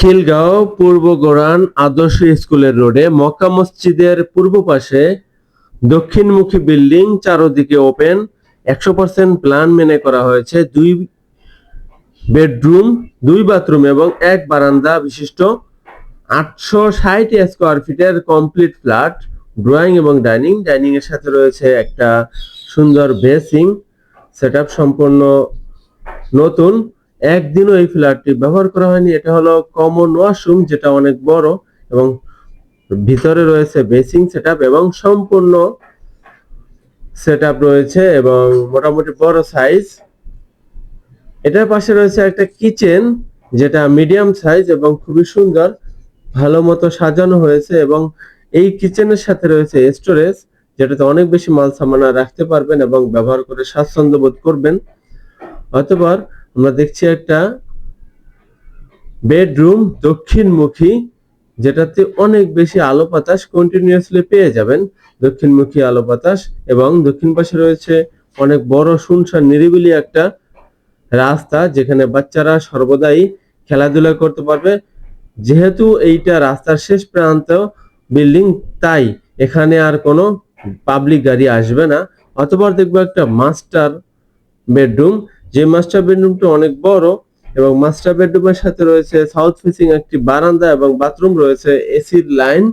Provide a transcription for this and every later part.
খিলগাঁও পূর্ব গোরান আদর্শ স্কুলের রোডে মক্কা মসজিদের পূর্ব পাশে দক্ষিণমুখী বিল্ডিং, চারদিকে ওপেন, 100% প্ল্যান মেনে করা হয়েছে। 2 বেডরুম, 2 বাথরুম এবং 1 বারান্দা বিশিষ্ট 860 স্কোয়ার ফিটের কমপ্লিট ফ্ল্যাট। ড্রয়িং এবং ডাইনিং এর সাথে রয়েছে একটা সুন্দর বেসিং সেটআপ, সম্পূর্ণ নতুন। একদিনও এই ফ্ল্যাটটি ব্যবহার করা হয়নি। এটা হলো কমন ওয়াশরুম, যেটা অনেক বড় এবং ভিতরে রয়েছে বেসিং সেটআপ এবং সম্পূর্ণ সেটআপ রয়েছে এবং মোটামুটি বড় সাইজ। এটার পাশে রয়েছে একটা কিচেন, যেটা মিডিয়াম সাইজ এবং খুবই সুন্দর, ভালো মতো সাজানো হয়েছে এবং এই কিচেনের সাথে রয়েছে স্টোরেজ, যেটাতে অনেক বেশি মাল সামানা রাখতে পারবেন এবং ব্যবহার করে স্বাচ্ছন্দ্য বোধ করবেন। অথবা আমরা দেখছি একটা বেডরুম দক্ষিণমুখী, যেটাতে অনেক বেশি আলো বাতাস কন্টিনিউয়াসলি পেয়ে যাবেন। দক্ষিণমুখী আলো বাতাস এবং দক্ষিণ পাশে রয়েছে অনেক বড় শুনশান নিরিবিলি একটা রাস্তা, যেখানে বাচ্চারা সর্বদাই খেলাধুলা করতে পারবে। যেহেতু এইটা রাস্তার শেষ প্রান্ত বিল্ডিং, তাই এখানে আর কোনো পাবলিক গাড়ি আসবে না। অথবা দেখবো একটা মাস্টার বেডরুম, যে মাস্টার বেডরুমটা অনেক বড় এবং মাস্টার বেডরুমের সাথে রয়েছে সাউথ ফেসিং একটি বারান্দা এবং বাথরুম রয়েছে এসির লাইন।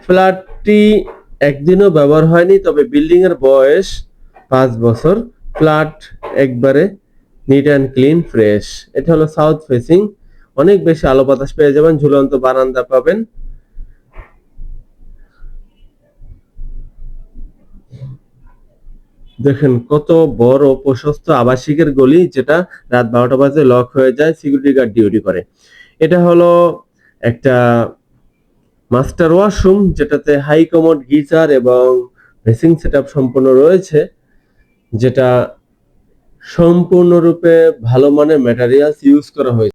ফ্ল্যাটটি একদিনও ব্যবহার হয়নি, তবে বিল্ডিং এর বয়স 5 বছর। ফ্ল্যাট একবারে নিট অ্যান্ড ক্লিন ফ্রেশ। এটা হলো সাউথ ফেসিং, অনেক বেশি আলো বাতাস পেয়ে যাবেন, ঝুলন্ত বারান্দা পাবেন। দেখেন কত বড় প্রশস্ত আবাসিকের গলি, যেটা রাত 12টা বাজে লক হয়ে যায়, সিকিউরিটি গার্ড ডিউটি করে। এটা হলো একটা মাস্টার ওয়াশরুম, যেটাতে হাই কমোড, গিজার এবং বেসিং সেটআপ সম্পূর্ণ রয়েছে, যেটা সম্পূর্ণরূপে ভালো মানের ম্যাটেরিয়ালস ইউজ করা হয়েছে।